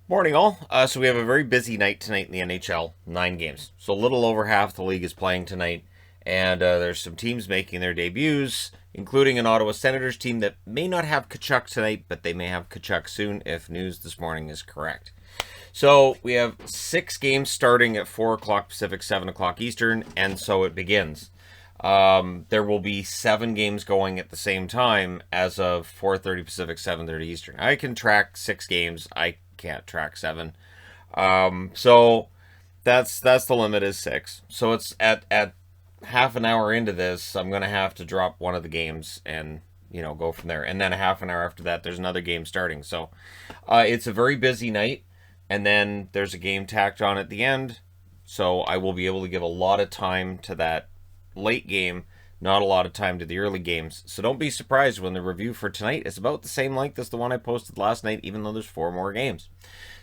Morning, all. So we have a very busy night tonight in the NHL. 9 games. So a little over half the league is playing tonight, and there's some teams making their debuts, including an Ottawa Senators team that may not have Kachuk tonight, but they may have Kachuk soon if news this morning is correct. So we have 6 games starting at 4 o'clock Pacific, 7 o'clock Eastern, and so it begins. There will be 7 games going at the same time as of 4:30 Pacific, 7:30 Eastern. I can track 6 games. I can't track 7. So that's the limit is 6. So it's at half an hour into this, I'm gonna have to drop one of the games and go from there. And then a half an hour after that, there's another game starting. So it's a very busy night, and then there's a game tacked on at the end. So I will be able to give a lot of time to that late game, not a lot of time to the early games. So don't be surprised when the review for tonight is about the same length as the one I posted last night, even though there's 4 more games.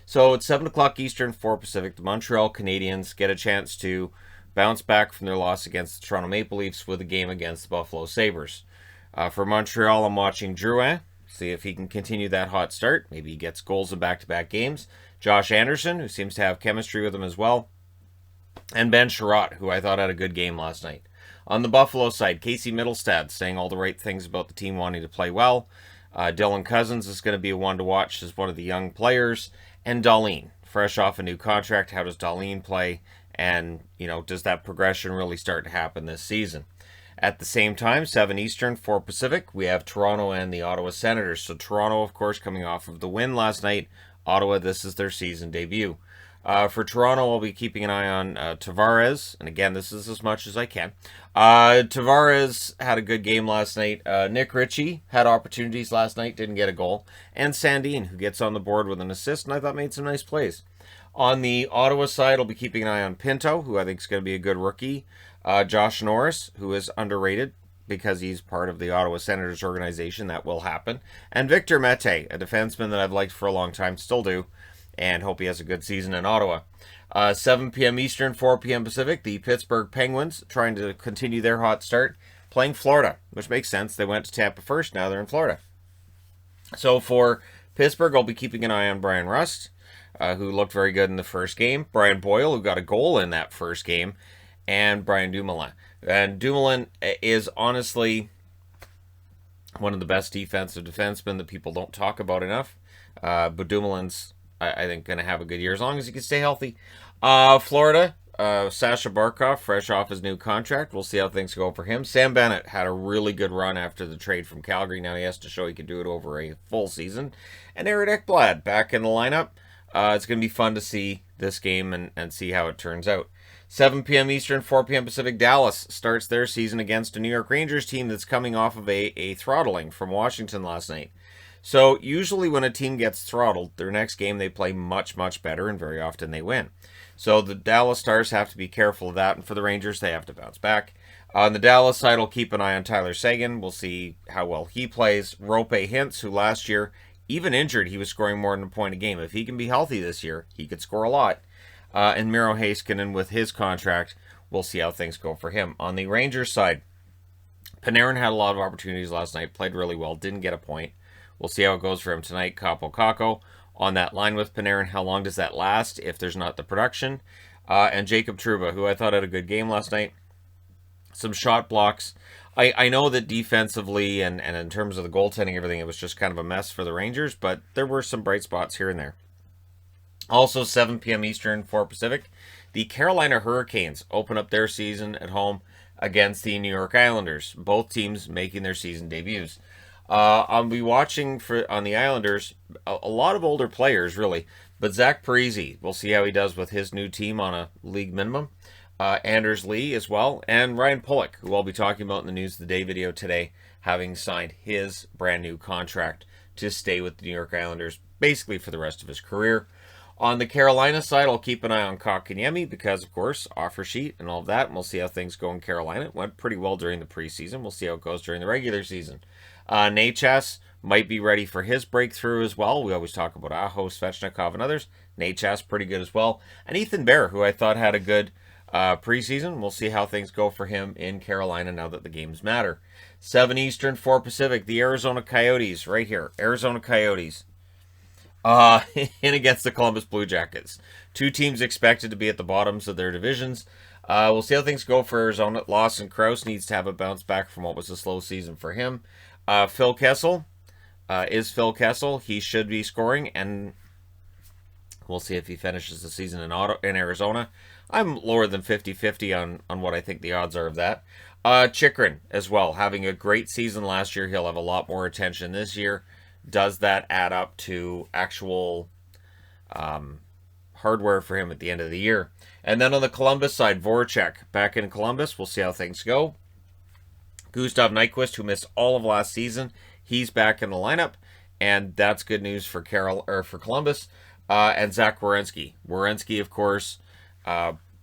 So it's 7 o'clock Eastern, 4 Pacific. The Montreal Canadiens get a chance to bounce back from their loss against the Toronto Maple Leafs with a game against the Buffalo Sabres. For Montreal, I'm watching Drouin. See if he can continue that hot start. Maybe he gets goals in back-to-back games. Josh Anderson, who seems to have chemistry with him as well. And Ben Sherratt, who I thought had a good game last night. On the Buffalo side, Casey Mittelstadt saying all the right things about the team wanting to play well. Dylan Cousins is going to be a one to watch as one of the young players. And Darlene, fresh off a new contract. How does Darlene play? And, does that progression really start to happen this season? At the same time, 7 Eastern, 4 Pacific, we have Toronto and the Ottawa Senators. So Toronto, of course, coming off of the win last night. Ottawa, this is their season debut. For Toronto, I'll be keeping an eye on Tavares. And again, this is as much as I can. Tavares had a good game last night. Nick Ritchie had opportunities last night, didn't get a goal. And Sandin, who gets on the board with an assist, and I thought made some nice plays. On the Ottawa side, I'll be keeping an eye on Pinto, who I think is going to be a good rookie. Josh Norris, who is underrated because he's part of the Ottawa Senators organization. That will happen. And Victor Mete, a defenseman that I've liked for a long time, still do, and hope he has a good season in Ottawa. 7 p.m. Eastern, 4 p.m. Pacific, the Pittsburgh Penguins trying to continue their hot start, playing Florida, which makes sense. They went to Tampa first, now they're in Florida. So for Pittsburgh, I'll be keeping an eye on Brian Rust, who looked very good in the first game. Brian Boyle, who got a goal in that first game, and Brian Dumoulin. And Dumoulin is honestly one of the best defensive defensemen that people don't talk about enough. But Dumoulin's, I think, going to have a good year as long as he can stay healthy. Florida, Sasha Barkov, fresh off his new contract. We'll see how things go for him. Sam Bennett had a really good run after the trade from Calgary. Now he has to show he can do it over a full season. And Eric Ekblad back in the lineup. It's going to be fun to see this game and see how it turns out. 7 p.m. Eastern, 4 p.m. Pacific, Dallas starts their season against a New York Rangers team that's coming off of a throttling from Washington last night. So usually when a team gets throttled, their next game they play much, much better, and very often they win. So the Dallas Stars have to be careful of that, and for the Rangers, they have to bounce back. On the Dallas side, I'll keep an eye on Tyler Seguin. We'll see how well he plays. Rope Hintz, who last year, even injured, he was scoring more than a point a game. If he can be healthy this year, he could score a lot. And Miro Heiskanen with his contract, we'll see how things go for him. On the Rangers side, Panarin had a lot of opportunities last night, played really well, didn't get a point. We'll see how it goes for him tonight. Capo Caco on that line with Panarin. How long does that last if there's not the production? And Jacob Trouba, who I thought had a good game last night. Some shot blocks. I know that defensively and in terms of the goaltending, everything, it was just kind of a mess for the Rangers, but there were some bright spots here and there. Also, 7 p.m. Eastern, 4 Pacific, the Carolina Hurricanes open up their season at home against the New York Islanders. Both teams making their season debuts. I'll be watching on the Islanders a lot of older players, really. But Zach Parise, we'll see how he does with his new team on a league minimum. Anders Lee as well. And Ryan Pulock, who I'll be talking about in the News of the Day video today, having signed his brand new contract to stay with the New York Islanders basically for the rest of his career. On the Carolina side, I'll keep an eye on Kotkaniemi because, of course, offer sheet and all of that. And we'll see how things go in Carolina. It went pretty well during the preseason. We'll see how it goes during the regular season. Necas might be ready for his breakthrough as well. We always talk about Aho, Svechnikov, and others. Necas pretty good as well. And Ethan Bear, who I thought had a good preseason. We'll see how things go for him in Carolina now that the games matter. 7 Eastern, 4 Pacific, the Arizona Coyotes right here. Arizona Coyotes. in against the Columbus Blue Jackets. Two teams expected to be at the bottoms of their divisions. We'll see how things go for Arizona. Lawson Krause needs to have a bounce back from what was a slow season for him. Phil Kessel is Phil Kessel. He should be scoring, and we'll see if he finishes the season in Arizona. I'm lower than 50-50 on what I think the odds are of that. Chychrun as well, having a great season last year. He'll have a lot more attention this year. Does that add up to actual hardware for him at the end of the year? And then on the Columbus side, Voracek back in Columbus. We'll see how things go. Gustav Nyquist, who missed all of last season, he's back in the lineup, and that's good news for Columbus. And Zach Werenski. Werenski, of course,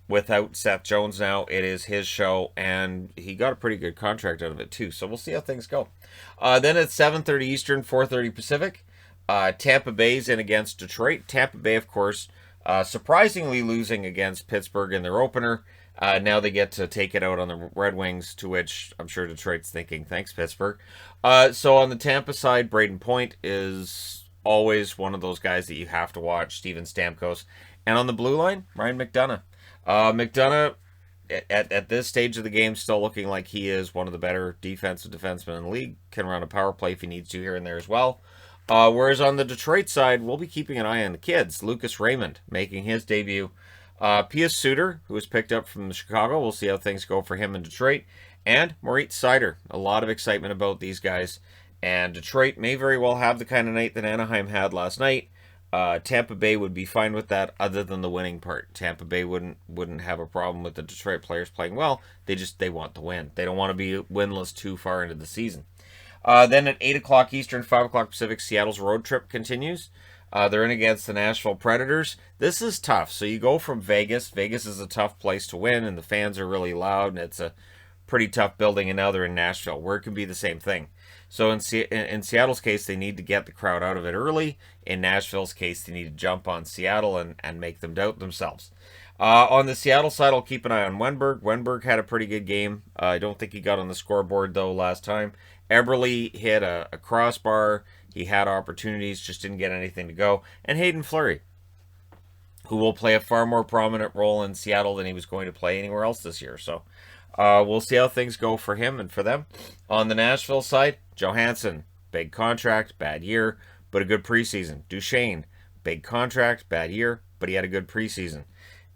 without Seth Jones now, it is his show, and he got a pretty good contract out of it too. So we'll see how things go. Then at 7:30 Eastern, 4:30 Pacific, Tampa Bay's in against Detroit. Tampa Bay, of course, surprisingly losing against Pittsburgh in their opener. Now they get to take it out on the Red Wings, to which I'm sure Detroit's thinking, thanks, Pittsburgh. So on the Tampa side, Braden Point is always one of those guys that you have to watch, Steven Stamkos. And on the blue line, Ryan McDonagh. McDonagh, at this stage of the game, still looking like he is one of the better defensive defensemen in the league. Can run a power play if he needs to here and there as well. Whereas on the Detroit side, we'll be keeping an eye on the kids. Lucas Raymond making his debut. Pius Suter, who was picked up from Chicago. We'll see how things go for him in Detroit. And Moritz Seider. A lot of excitement about these guys. And Detroit may very well have the kind of night that Anaheim had last night. Tampa Bay would be fine with that, other than the winning part. Tampa Bay wouldn't have a problem with the Detroit players playing well. They want the win. They don't want to be winless too far into the season. Then at 8 o'clock Eastern, 5 o'clock Pacific, Seattle's road trip continues. They're in against the Nashville Predators. This is tough. So you go from Vegas. Vegas is a tough place to win, and the fans are really loud, and it's a pretty tough building, and now they're in Nashville, where it can be the same thing. So in Seattle's case, they need to get the crowd out of it early. In Nashville's case, they need to jump on Seattle and make them doubt themselves. On the Seattle side, I'll keep an eye on Wenberg. Wenberg had a pretty good game. I don't think he got on the scoreboard, though, last time. Eberle hit a crossbar. He had opportunities, just didn't get anything to go. And Hayden Fleury, who will play a far more prominent role in Seattle than he was going to play anywhere else this year. So we'll see how things go for him and for them. On the Nashville side, Johansson, big contract, bad year, but a good preseason. Duchesne, big contract, bad year, but he had a good preseason.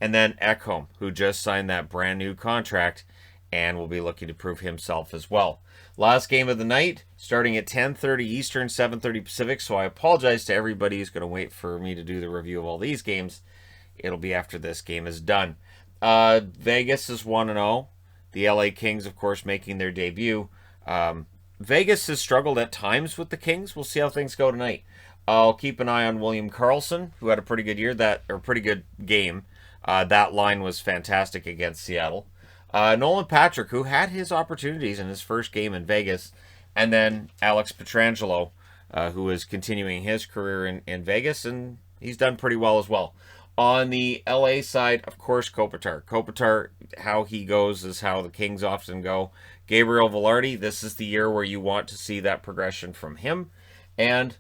And then Ekholm, who just signed that brand new contract and will be looking to prove himself as well. Last game of the night, starting at 10:30 Eastern, 7:30 Pacific, so I apologize to everybody who's going to wait for me to do the review of all these games. It'll be after this game is done. Vegas is 1-0. The LA Kings, of course, making their debut. Vegas has struggled at times with the Kings. We'll see how things go tonight. I'll keep an eye on William Karlsson, who had a pretty good year, pretty good game. That line was fantastic against Seattle. Nolan Patrick, who had his opportunities in his first game in Vegas. And then Alex Pietrangelo, who is continuing his career in Vegas, and he's done pretty well as well. On the LA side, of course, Kopitar. Kopitar, how he goes is how the Kings often go. Gabriel Velarde, this is the year where you want to see that progression from him. And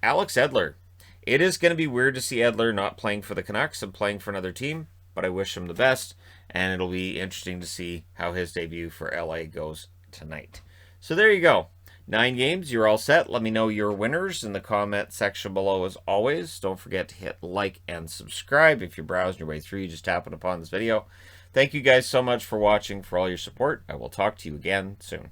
Alex Edler. It is going to be weird to see Edler not playing for the Canucks and playing for another team, but I wish him the best, and it'll be interesting to see how his debut for LA goes tonight. So there you go. 9 games, you're all set. Let me know your winners in the comment section below as always. Don't forget to hit like and subscribe. If you're browsing your way through, you just happen upon this video. Thank you guys so much for watching, for all your support. I will talk to you again soon.